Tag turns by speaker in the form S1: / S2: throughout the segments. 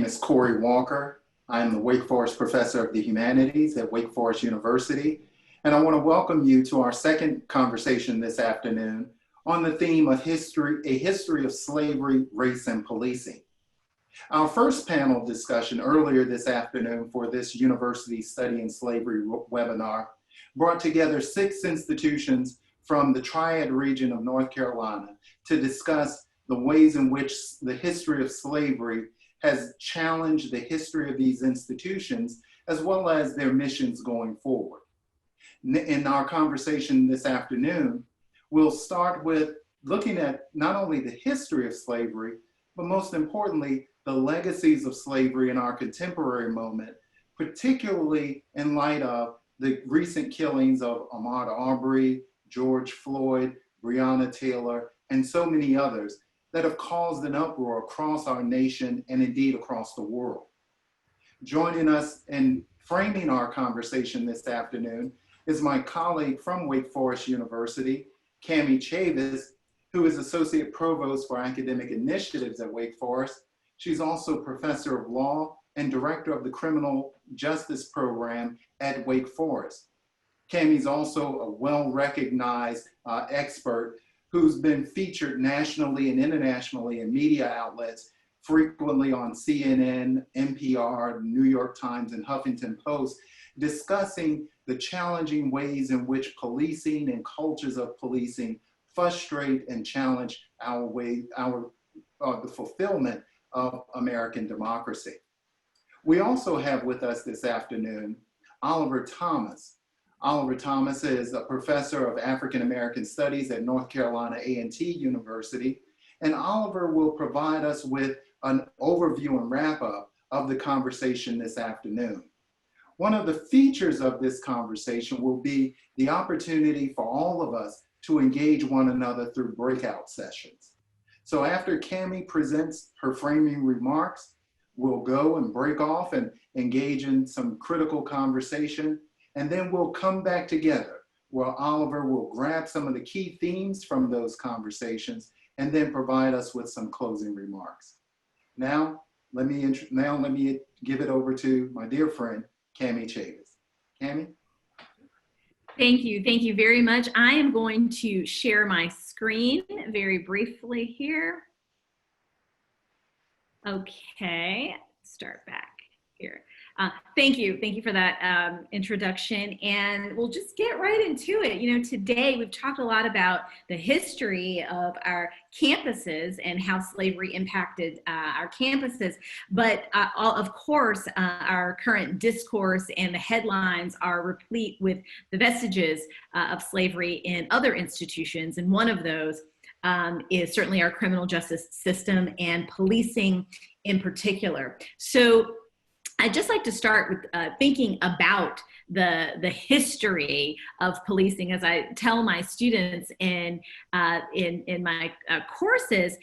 S1: name is Corey Walker. I'm the Wake Forest Professor of the Humanities at Wake Forest University, and I want to welcome you to our second conversation this afternoon on the theme of history, a history of slavery, race, and policing. Our first panel discussion earlier this afternoon for this University Studying Slavery webinar brought together 6 institutions from the Triad region of North Carolina to discuss the ways in which the history of slavery has challenged the history of these institutions, as well as their missions going forward. In our conversation this afternoon, we'll start with looking at not only the history of slavery, but most importantly, the legacies of slavery in our contemporary moment, particularly in light of the recent killings of Ahmaud Arbery, George Floyd, Breonna Taylor, and so many others that have caused an uproar across our nation and indeed across the world. Joining us in framing our conversation this afternoon is my colleague from Wake Forest University, Kami Chavis, who is Associate Provost for Academic Initiatives at Wake Forest. She's also Professor of Law and Director of the Criminal Justice Program at Wake Forest. Kami's also a well-recognized expert who's been featured nationally and internationally in media outlets, frequently on CNN, NPR, New York Times, and Huffington Post, discussing the challenging ways in which policing and cultures of policing frustrate and challenge the fulfillment of American democracy. We also have with us this afternoon, Oliver Thomas. Oliver Thomas is a professor of African American Studies at North Carolina A&T University, and Oliver will provide us with an overview and wrap up of the conversation this afternoon. One of the features of this conversation will be the opportunity for all of us to engage one another through breakout sessions. So after Kami presents her framing remarks, we'll go and break off and engage in some critical conversation, and then we'll come back together where Oliver will grab some of the key themes from those conversations and then provide us with some closing remarks. Now, let me give it over to my dear friend, Kami Chavis. Kami?
S2: Thank you very much. I am going to share my screen very briefly here. Okay, start back here. Thank you for that introduction, and we'll just get right into it. You know, today we've talked a lot about the history of our campuses and how slavery impacted our campuses, but of course our current discourse and the headlines are replete with the vestiges of slavery in other institutions, and one of those is certainly our criminal justice system and policing in particular. So I'd just like to start with thinking about the history of policing. As I tell my students in my courses,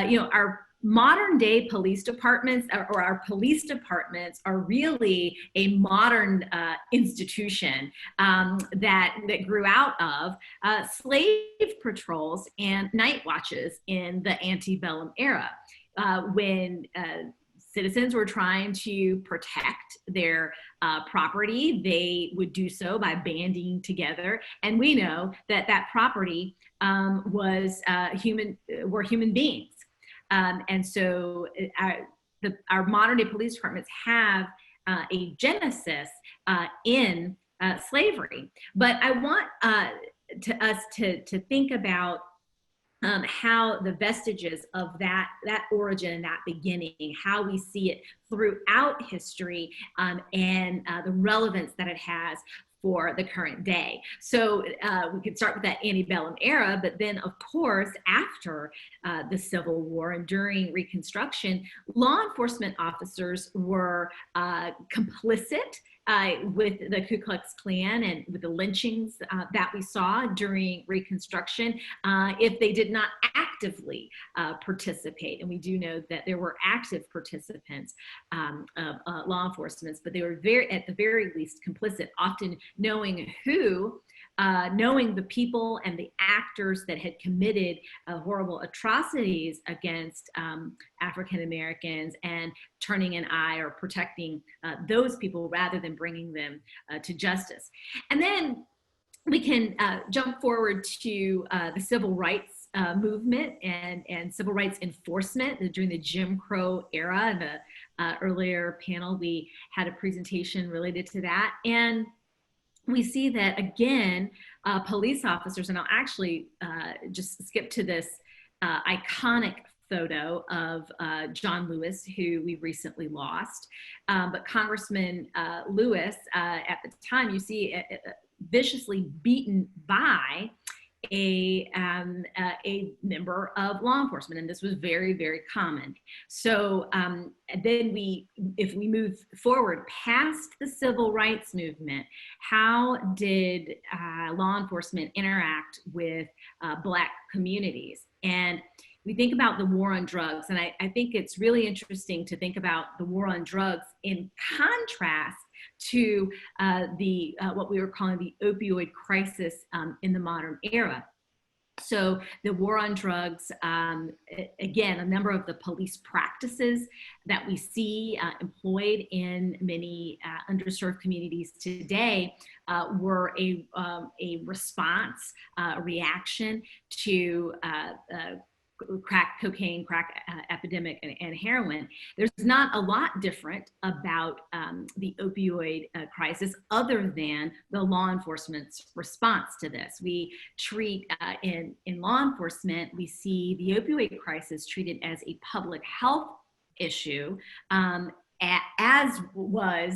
S2: you know, our modern day police departments or our police departments are really a modern institution that grew out of slave patrols and night watches in the antebellum era when citizens were trying to protect their property. They would do so by banding together, and we know that that property were human beings, and so our modern day police departments have a genesis in slavery. But I want us to think about how the vestiges of that origin, that beginning, how we see it throughout history, and the relevance that it has for the current day. So we could start with that antebellum era, but then of course, after the Civil War and during Reconstruction, law enforcement officers were complicit with the Ku Klux Klan and with the lynchings that we saw during Reconstruction, if they did not actively participate. And we do know that there were active participants of law enforcement, but they were at the very least complicit, often knowing who knowing the people and the actors that had committed horrible atrocities against African Americans, and turning an eye or protecting those people rather than bringing them to justice. And then we can jump forward to the civil rights movement and civil rights enforcement during the Jim Crow era. In the earlier panel, we had a presentation related to that. And we see that, again, police officers, and I'll actually just skip to this iconic photo of John Lewis, who we recently lost. But Congressman Lewis, at the time, you see viciously beaten by a member of law enforcement, and this was very, very common. So then if we move forward past the civil rights movement, how did law enforcement interact with Black communities? And we think about the war on drugs, and I think it's really interesting to think about the war on drugs in contrast to what we were calling the opioid crisis in the modern era. So the war on drugs, again, a number of the police practices that we see employed in many underserved communities today were a response, a reaction to crack cocaine, crack epidemic, and heroin. There's not a lot different about the opioid crisis other than the law enforcement's response to this. We treat, in law enforcement, we see the opioid crisis treated as a public health issue, as was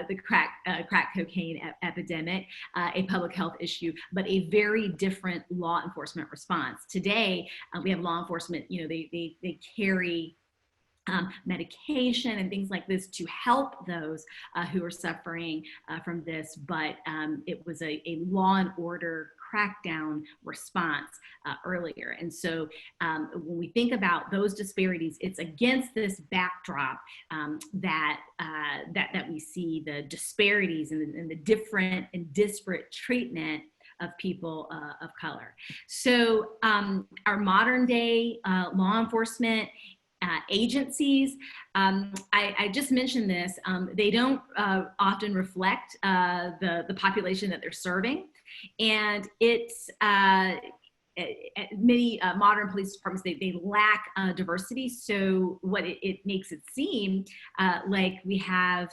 S2: the crack cocaine epidemic, a public health issue, but a very different law enforcement response. Today, we have law enforcement, they carry medication and things like this to help those who are suffering from this, but it was a law and order crackdown response earlier. And so when we think about those disparities, it's against this backdrop that we see the disparities and the different and disparate treatment of people of color. So our modern day law enforcement agencies, I just mentioned this, they don't often reflect the population that they're serving. And it's many modern police departments, they lack diversity. So what it makes it seem like we have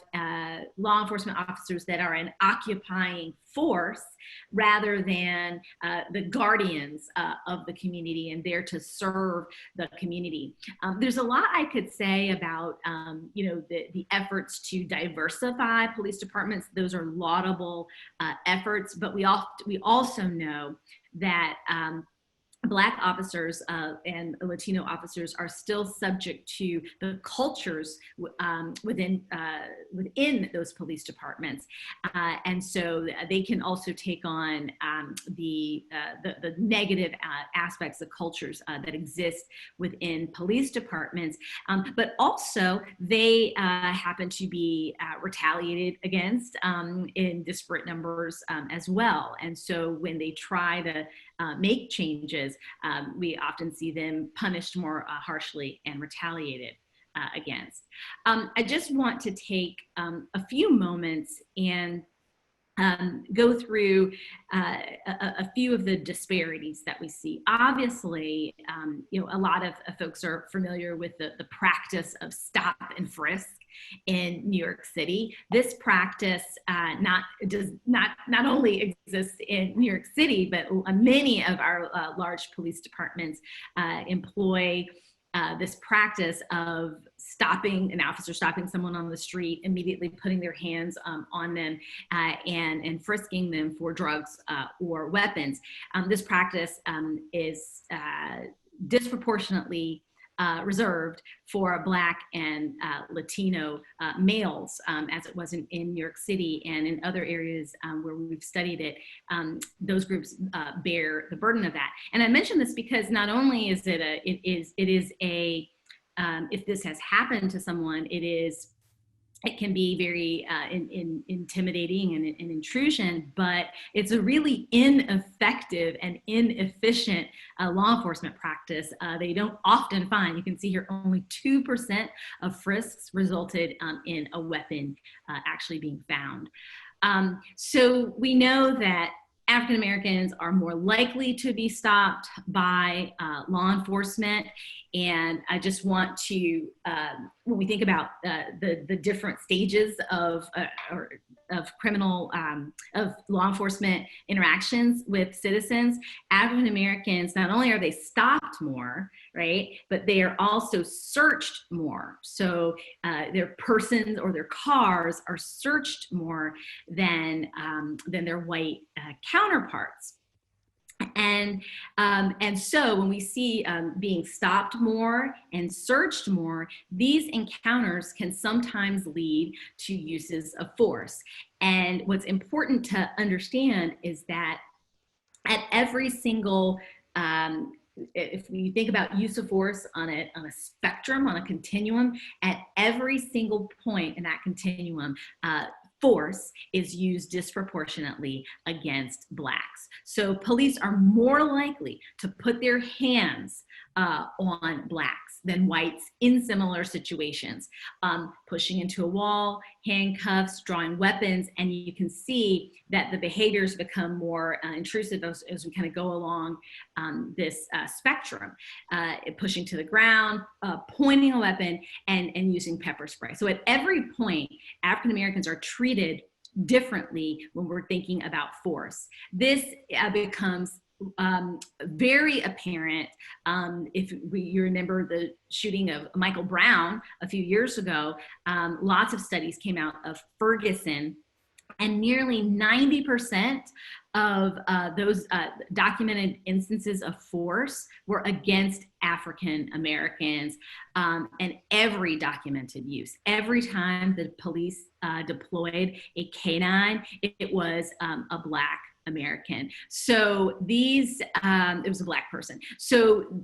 S2: law enforcement officers that are an occupying force rather than the guardians of the community and there to serve the community. There's a lot I could say about the efforts to diversify police departments. Those are laudable efforts, but we also know that Black officers and Latino officers are still subject to the cultures within those police departments, and so they can also take on the negative aspects of cultures that exist within police departments, but also they happen to be retaliated against in disparate numbers as well. And so when they try to make changes, we often see them punished more harshly and retaliated against. I just want to take a few moments and go through a few of the disparities that we see. Obviously, a lot of folks are familiar with the practice of stop and frisk in New York City. This practice not only exists in New York City, but many of our large police departments employ this practice of an officer stopping someone on the street, immediately putting their hands on them and frisking them for drugs or weapons. This practice is disproportionately reserved for Black and Latino males, as it was in New York City and in other areas where we've studied it. Those groups bear the burden of that. And I mention this because not only is if this has happened to someone, it is it can be very intimidating and an intrusion, but it's a really ineffective and inefficient law enforcement practice. They don't often find, you can see here, only 2% of frisks resulted in a weapon actually being found. So we know that African Americans are more likely to be stopped by law enforcement. And I just want to, when we think about the different stages of criminal, of law enforcement interactions with citizens, African Americans, not only are they stopped more, right, but they are also searched more. So their persons or their cars are searched more than their white counterparts. And so when we see being stopped more and searched more, these encounters can sometimes lead to uses of force. And what's important to understand is that at every single if we think about use of force on a spectrum, on a continuum, at every single point in that continuum, force is used disproportionately against Blacks. So police are more likely to put their hands on Blacks than whites in similar situations, pushing into a wall, handcuffs, drawing weapons, and you can see that the behaviors become more intrusive as we kind of go along this spectrum, pushing to the ground, pointing a weapon, and using pepper spray. So at every point, African Americans are treated differently when we're thinking about force. This becomes very apparent if you remember the shooting of Michael Brown a few years ago. Lots of studies came out of Ferguson, and nearly 90% of those documented instances of force were against African Americans, and every documented use. Every time the police deployed a canine, it was a Black American. So these, it was a Black person. So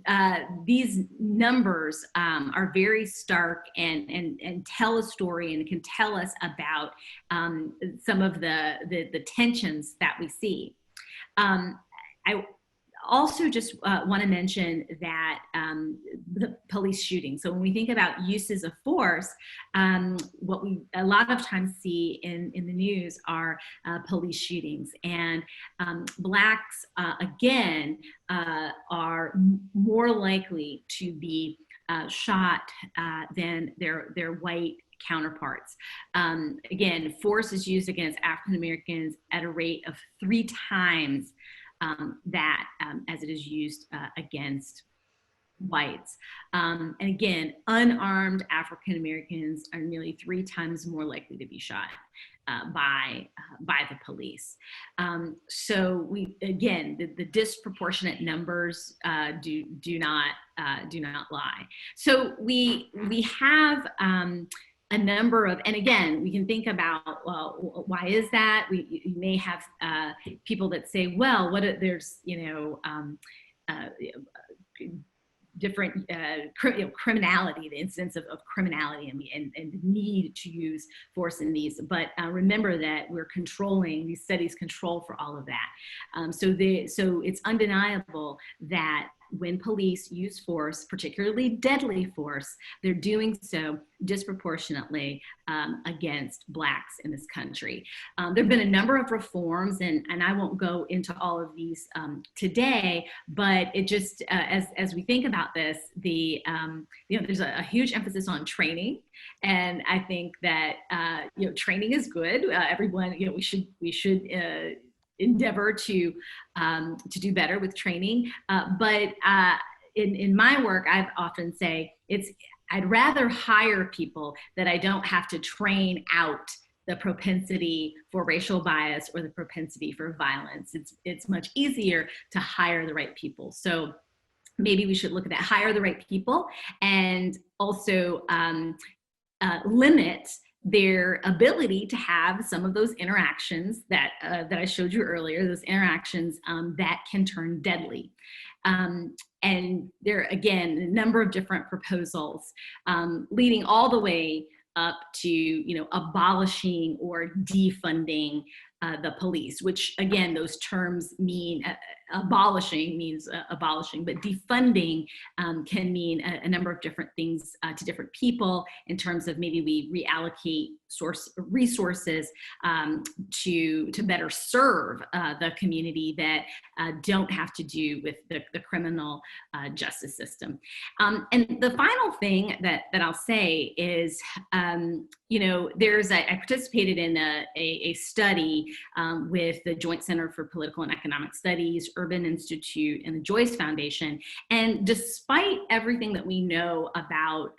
S2: these numbers are very stark and tell a story and can tell us about some of the tensions that we see. I also just want to mention that the police shooting. So when we think about uses of force, what we a lot of times see in the news are police shootings. And Blacks, again, are more likely to be shot than their white counterparts. Again, force is used against African Americans at a rate of 3 times that as it is used against whites. And again, unarmed African Americans are nearly 3 times more likely to be shot by the police. So we, again, the disproportionate numbers do not lie. So we have a number of, and again, we can think about, well, why is that? You may have people that say, well, there's, different criminality, the incidence of criminality and the need to use force in these. But remember that we're controlling, these studies control for all of that. So it's undeniable that when police use force, particularly deadly force, they're doing so disproportionately against Blacks in this country. There have been a number of reforms, and I won't go into all of these today, but it just, as we think about this, there's a huge emphasis on training. And I think that, training is good. Everyone, we should endeavor to do better with training. But in my work, I've often say I'd rather hire people that I don't have to train out the propensity for racial bias or the propensity for violence. It's much easier to hire the right people. So maybe we should look at that, hire the right people, and also limit their ability to have some of those interactions that I showed you earlier, those interactions that can turn deadly. And there are, again, a number of different proposals leading all the way up to, abolishing or defunding the police, which again, those terms mean abolishing means abolishing, but defunding can mean a number of different things to different people in terms of maybe we reallocate resources to better serve the community that don't have to do with the criminal justice system. And the final thing that I'll say is, I participated in a study with the Joint Center for Political and Economic Studies, Urban Institute, and the Joyce Foundation. And despite everything that we know about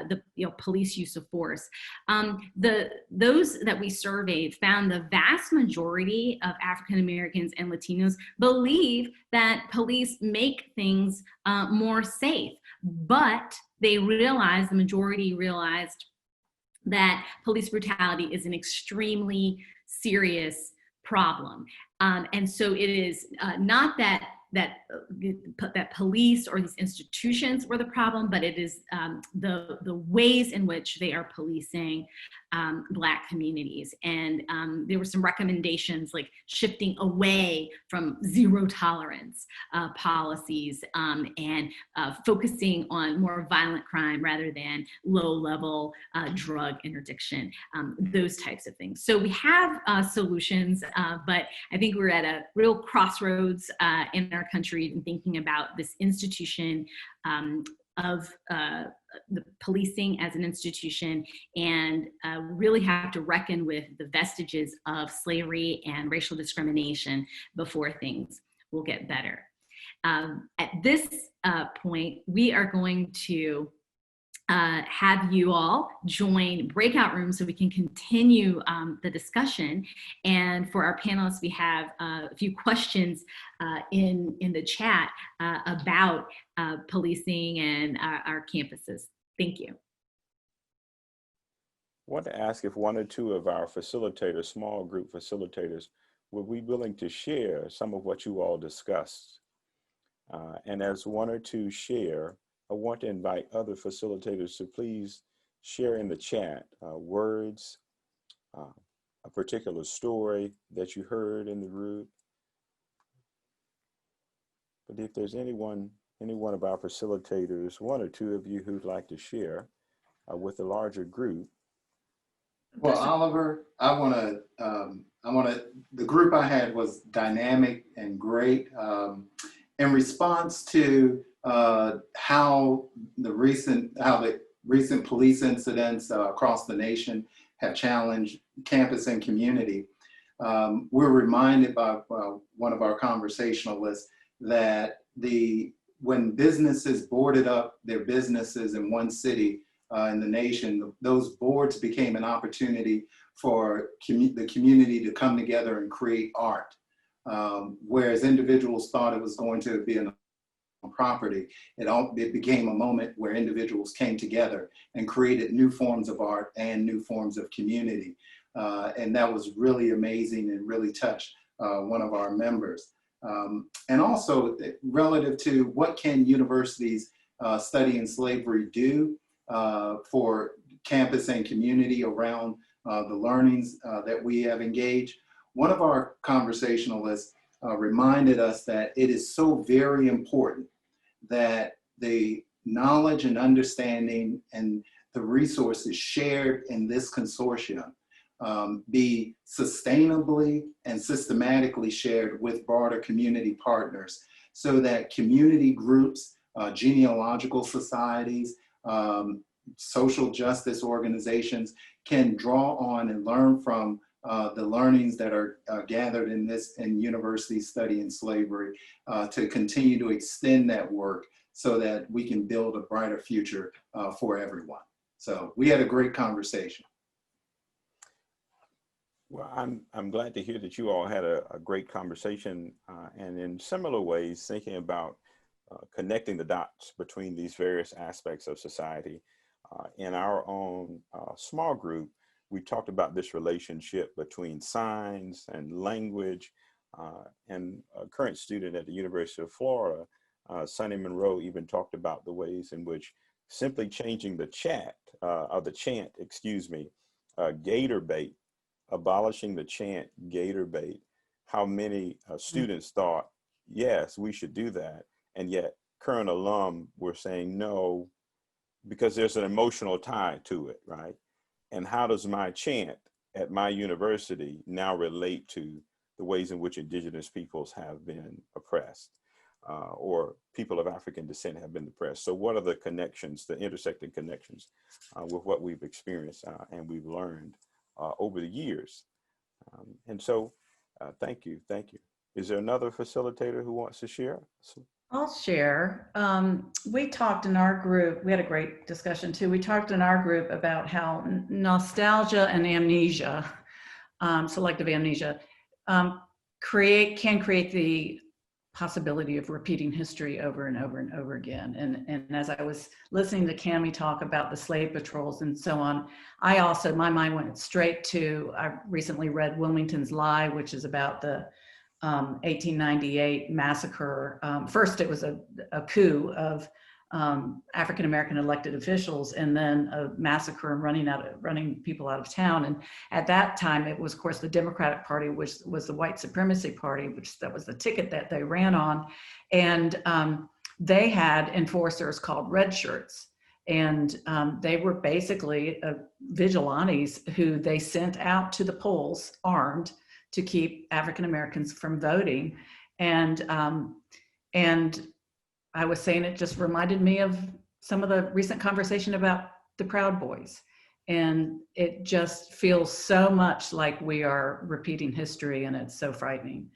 S2: the police use of force, those that we surveyed found the vast majority of African Americans and Latinos believe that police make things more safe, but the majority realized that police brutality is an extremely serious problem. And so it is not that police or these institutions were the problem, but it is the ways in which they are policing Black communities. And there were some recommendations like shifting away from zero tolerance policies and focusing on more violent crime rather than low-level drug interdiction, those types of things. So we have solutions, but I think we're at a real crossroads in our country in thinking about this institution of the policing as an institution, and really have to reckon with the vestiges of slavery and racial discrimination before things will get better. At this point, we are going to have you all join breakout rooms so we can continue the discussion. And for our panelists, we have a few questions in the chat about policing and our campuses. Thank you.
S3: I want to ask if one or two of our facilitators, small group facilitators, would be willing to share some of what you all discussed. And as one or two share, I want to invite other facilitators to please share in the chat words, a particular story that you heard in the group. But if there's any one of our facilitators, one or two of you who'd like to share with the larger group.
S1: Well, Oliver, the group I had was dynamic and great. In response to how the recent police incidents across the nation have challenged campus and community, we're reminded by one of our conversationalists that when businesses boarded up their businesses in one city in the nation, those boards became an opportunity for the community to come together and create art. Whereas individuals thought it was going to be an property, it became a moment where individuals came together and created new forms of art and new forms of community. And that was really amazing and really touched one of our members. And also relative to what can universities studying slavery do for campus and community around the learnings that we have engaged. One of our conversationalists reminded us that it is so very important that the knowledge and understanding and the resources shared in this consortium be sustainably and systematically shared with broader community partners so that community groups, genealogical societies, social justice organizations can draw on and learn from the learnings that are gathered in university study in slavery to continue to extend that work so that we can build a brighter future for everyone. So we had a great conversation.
S3: Well, I'm glad to hear that you all had a great conversation and in similar ways thinking about connecting the dots between these various aspects of society. In our own small group, we talked about this relationship between signs and language, and a current student at the University of Florida, Sonny Monroe, even talked about the ways in which simply changing the chant, excuse me, gator bait, abolishing the chant gator bait, how many students thought, yes, we should do that. And yet current alum were saying no, because there's an emotional tie to it, right? And how does my chant at my university now relate to the ways in which indigenous peoples have been oppressed, or people of African descent have been oppressed? So what are the connections, the intersecting connections with what we've experienced and we've learned over the years? And so thank you, thank you. Is there another facilitator who wants to share?
S4: I'll share. We talked in our group, we had a great discussion too. We talked in our group about how nostalgia and amnesia, selective amnesia, can create the possibility of repeating history over and over and over again. And as I was listening to Kami talk about the slave patrols and so on, my mind went straight to, I recently read Wilmington's Lie, which is about the 1898 massacre. First, it was a coup of African-American elected officials, and then a massacre and running people out of town. And at that time, it was, of course, the Democratic Party, which was the white supremacy party, that was the ticket that they ran on. And they had enforcers called red shirts. And they were basically vigilantes who they sent out to the polls armed to keep African Americans from voting. And I was saying, it just reminded me of some of the recent conversation about the Proud Boys. And it just feels so much like we are repeating history, and it's so frightening.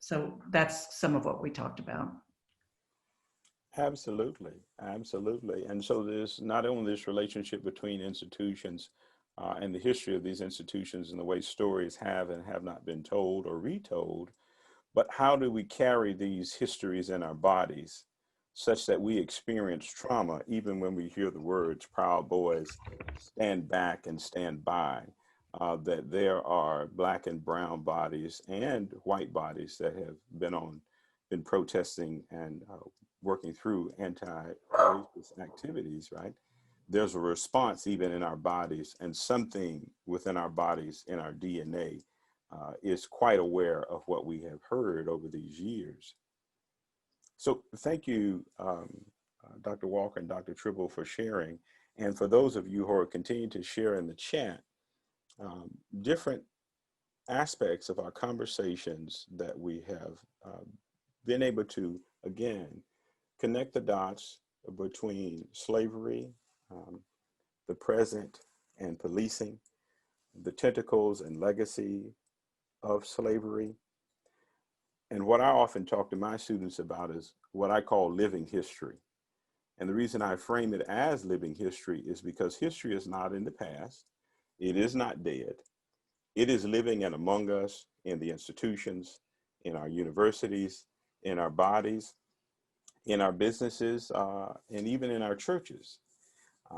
S4: So that's some of what we talked about.
S3: Absolutely, absolutely. And so there's not only this relationship between institutions and the history of these institutions and the way stories have and have not been told or retold, but how do we carry these histories in our bodies such that we experience trauma even when we hear the words Proud Boys, stand back and stand by, that there are Black and brown bodies and white bodies that have been protesting and working through anti-racist activities, right? There's a response even in our bodies, and something within our bodies, in our DNA, is quite aware of what we have heard over these years. So thank you, Dr. Walker and Dr. Tribble, for sharing. And for those of you who are continuing to share in the chat, different aspects of our conversations that we have been able to, again, connect the dots between slavery, the present, and policing, the tentacles and legacy of slavery. And what I often talk to my students about is what I call living history. And the reason I frame it as living history is because history is not in the past. It is not dead. It is living and among us in the institutions, in our universities, in our bodies, in our businesses, and even in our churches.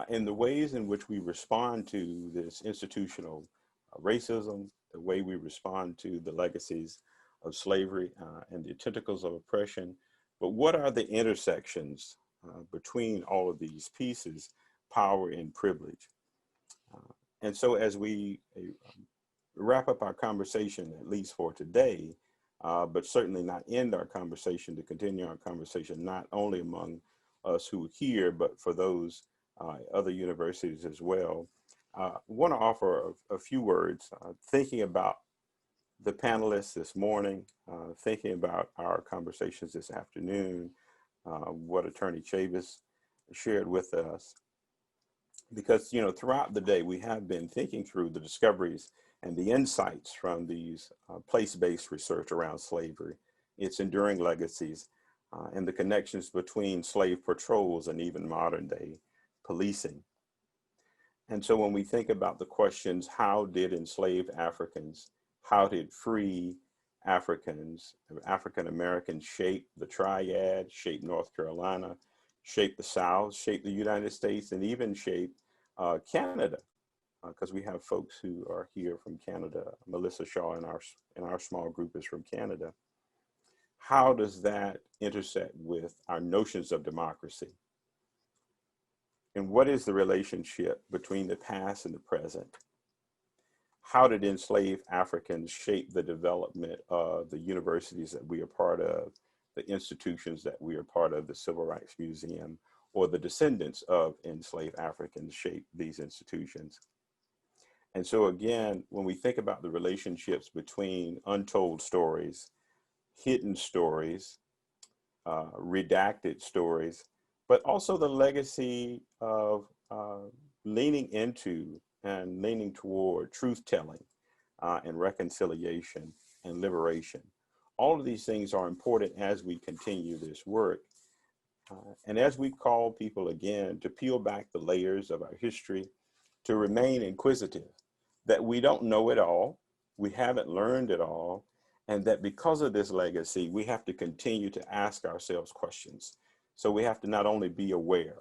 S3: In the ways in which we respond to this institutional racism, the way we respond to the legacies of slavery and the tentacles of oppression. But what are the intersections between all of these pieces, power and privilege? And so as we wrap up our conversation, at least for today, but certainly not end our conversation, to continue our conversation, not only among us who are here, but for those other universities as well. I want to offer a few words, thinking about the panelists this morning, thinking about our conversations this afternoon, what Attorney Chavis shared with us. Because, you know, throughout the day, we have been thinking through the discoveries and the insights from these place-based research around slavery, its enduring legacies, and the connections between slave patrols and even modern day policing. And so when we think about the questions, how did enslaved Africans, how did free Africans, African Americans shape the triad, shape North Carolina, shape the South, shape the United States, and even shape Canada, because we have folks who are here from Canada. Melissa Shaw in our small group is from Canada. How does that intersect with our notions of democracy? And what is the relationship between the past and the present? How did enslaved Africans shape the development of the universities that we are part of, the institutions that we are part of, the Civil Rights Museum, or the descendants of enslaved Africans shape these institutions? And so again, when we think about the relationships between untold stories, hidden stories, redacted stories, but also the legacy of leaning into and leaning toward truth-telling and reconciliation and liberation. All of these things are important as we continue this work. And as we call people again to peel back the layers of our history, to remain inquisitive, that we don't know it all, we haven't learned it all, and that because of this legacy, we have to continue to ask ourselves questions. So we have to not only be aware,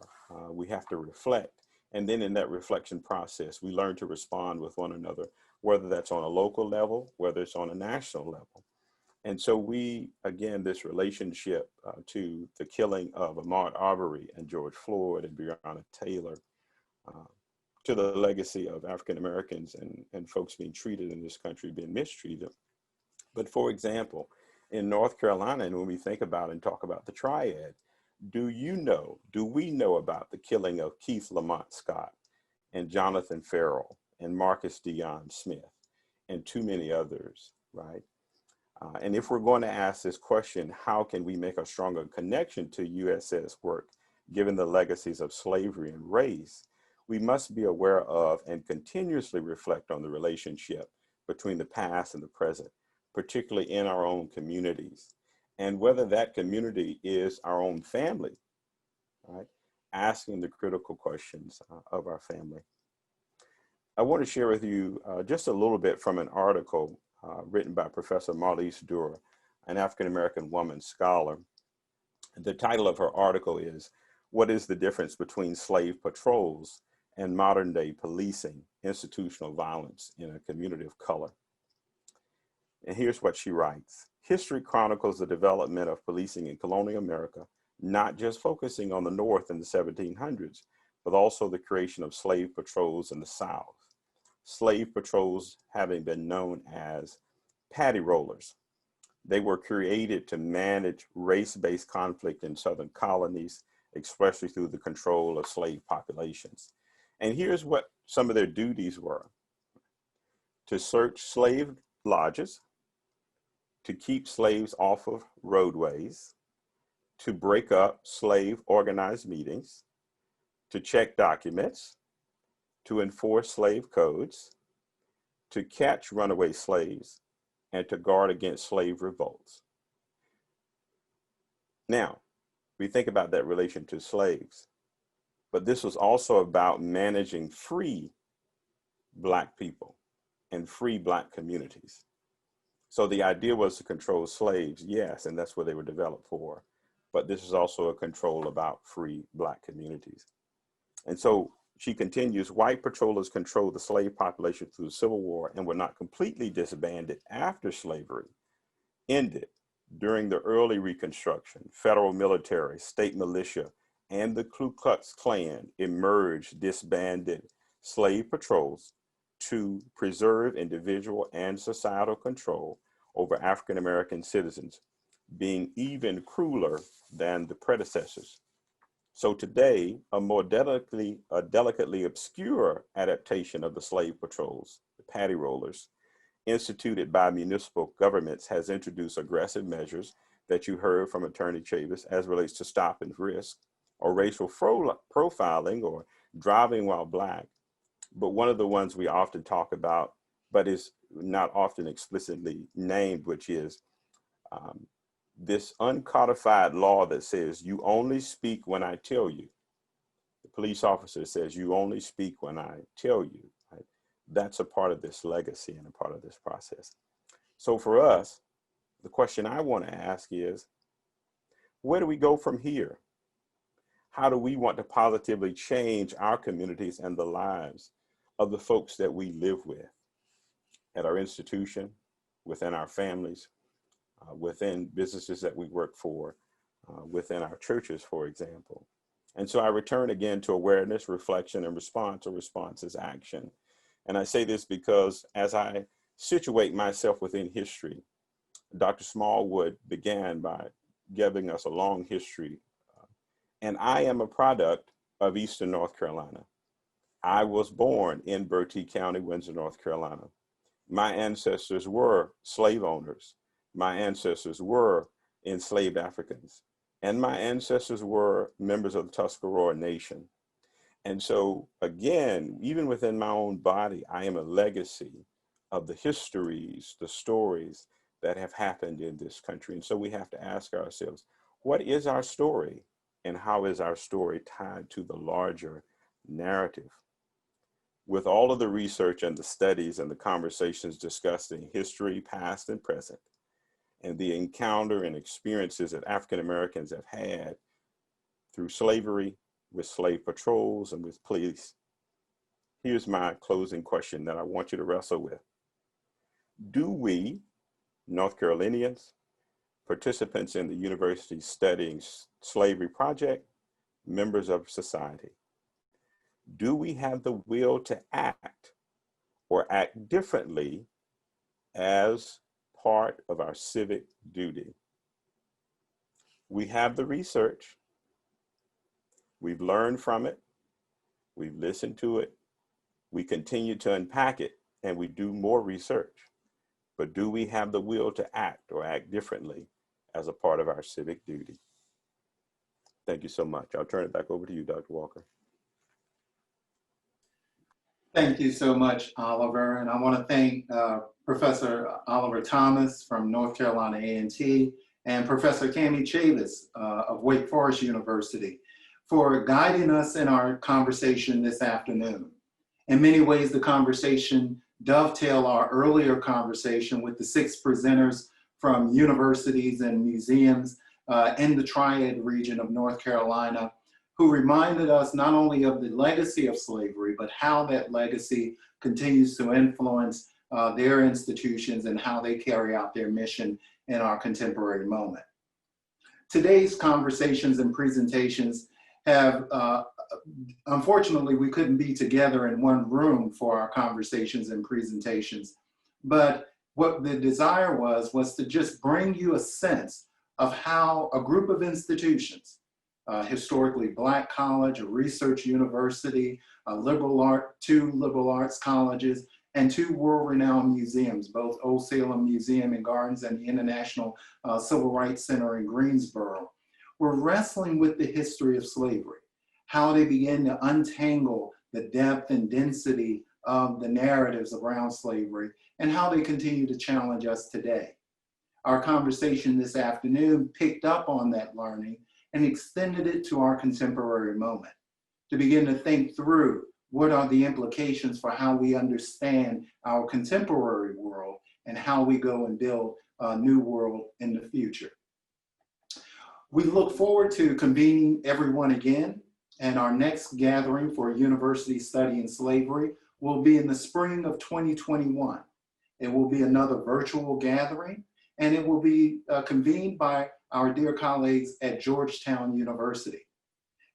S3: we have to reflect. And then in that reflection process, we learn to respond with one another, whether that's on a local level, whether it's on a national level. And so we, again, this relationship to the killing of Ahmaud Arbery and George Floyd and Breonna Taylor, to the legacy of African Americans and folks being treated in this country, being mistreated. But for example, in North Carolina, and when we think about and talk about the triad, do we know about the killing of Keith Lamont Scott and Jonathan Farrell and Marcus Dion Smith and too many others, right? And if we're going to ask this question, how can we make a stronger connection to USS work, given the legacies of slavery and race? We must be aware of and continuously reflect on the relationship between the past and the present, particularly in our own communities. And whether that community is our own family, right? Asking the critical questions of our family. I want to share with you just a little bit from an article written by Professor Marlise Durer, an African-American woman scholar. The title of her article is, "What is the difference between slave patrols and modern day policing, institutional violence in a community of color?" And here's what she writes. "History chronicles the development of policing in colonial America, not just focusing on the North in the 1700s, but also the creation of slave patrols in the South. Slave patrols having been known as paddy rollers. They were created to manage race-based conflict in Southern colonies, especially through the control of slave populations. And here's what some of their duties were: to search slave lodges, to keep slaves off of roadways, to break up slave organized meetings, to check documents, to enforce slave codes, to catch runaway slaves, and to guard against slave revolts." Now, we think about that relation to slaves, but this was also about managing free Black people and free Black communities. So the idea was to control slaves, yes, and that's what they were developed for. But this is also a control about free Black communities. And so she continues, "White patrollers controlled the slave population through the Civil War and were not completely disbanded after slavery ended. During the early Reconstruction, federal military, state militia, and the Ku Klux Klan emerged disbanded slave patrols to preserve individual and societal control over African American citizens, being even crueler than the predecessors. So today, a more delicately obscure adaptation of the slave patrols, the paddy rollers, instituted by municipal governments, has introduced aggressive measures that you heard from Attorney Chavis as relates to stop and frisk, or racial profiling, or driving while Black. But one of the ones we often talk about, but is not often explicitly named, which is this uncodified law that says you only speak when I tell you. The police officer says you only speak when I tell you. Right? That's a part of this legacy and a part of this process. So for us, the question I want to ask is, where do we go from here? How do we want to positively change our communities and the lives of the folks that we live with at our institution, within our families, within businesses that we work for, within our churches, for example? And so I return again to awareness, reflection, and response, or response is action. And I say this because as I situate myself within history, Dr. Smallwood began by giving us a long history. And I am a product of Eastern North Carolina. I was born in Bertie County, Windsor, North Carolina. My ancestors were slave owners. My ancestors were enslaved Africans. And my ancestors were members of the Tuscarora Nation. And so again, even within my own body, I am a legacy of the histories, the stories that have happened in this country. And so we have to ask ourselves, what is our story? And how is our story tied to the larger narrative? With all of the research and the studies and the conversations discussed in history, past and present, and the encounter and experiences that African Americans have had through slavery, with slave patrols, and with police, here's my closing question that I want you to wrestle with. Do we, North Carolinians, participants in the university studying slavery project, members of society, do we have the will to act or act differently as part of our civic duty? We have the research, we've learned from it, we've listened to it, we continue to unpack it, and we do more research. But do we have the will to act or act differently as a part of our civic duty? Thank you so much. I'll turn it back over to you, Dr. Walker.
S1: Thank you so much, Oliver. And I want to thank Professor Oliver Thomas from North Carolina A&T and Professor Kami Chavis of Wake Forest University for guiding us in our conversation this afternoon. In many ways, the conversation dovetailed our earlier conversation with the 6 presenters from universities and museums in the Triad region of North Carolina, who reminded us not only of the legacy of slavery, but how that legacy continues to influence their institutions and how they carry out their mission in our contemporary moment. Today's conversations and presentations have, unfortunately, we couldn't be together in one room for our conversations and presentations, but what the desire was to just bring you a sense of how a group of institutions, historically Black college, a research university, two liberal arts colleges, and 2 world-renowned museums, both Old Salem Museum in Gardens and the International Civil Rights Center in Greensboro, were wrestling with the history of slavery, how they began to untangle the depth and density of the narratives around slavery, and how they continue to challenge us today. Our conversation this afternoon picked up on that learning and extended it to our contemporary moment, to begin to think through what are the implications for how we understand our contemporary world and how we go and build a new world in the future. We look forward to convening everyone again, and our next gathering for University Studying Slavery will be in the spring of 2021. It will be another virtual gathering, and it will be convened by our dear colleagues at Georgetown University.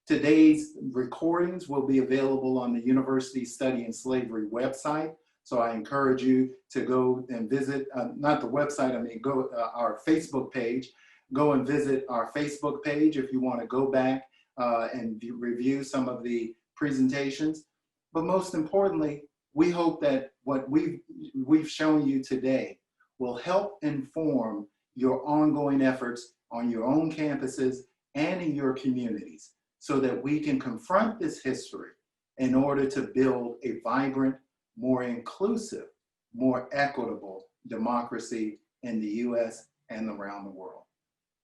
S1: Today's recordings will be available on the University Studying Slavery website, so I encourage you to go and visit, not the website, I mean, go our Facebook page. Go and visit our Facebook page if you want to go back and review some of the presentations. But most importantly, we hope that what we've shown you today will help inform your ongoing efforts on your own campuses and in your communities, so that we can confront this history in order to build a vibrant, more inclusive, more equitable democracy in the US and around the world.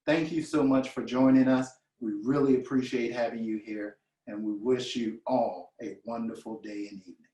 S1: Thank you so much for joining us. We really appreciate having you here, and we wish you all a wonderful day and evening.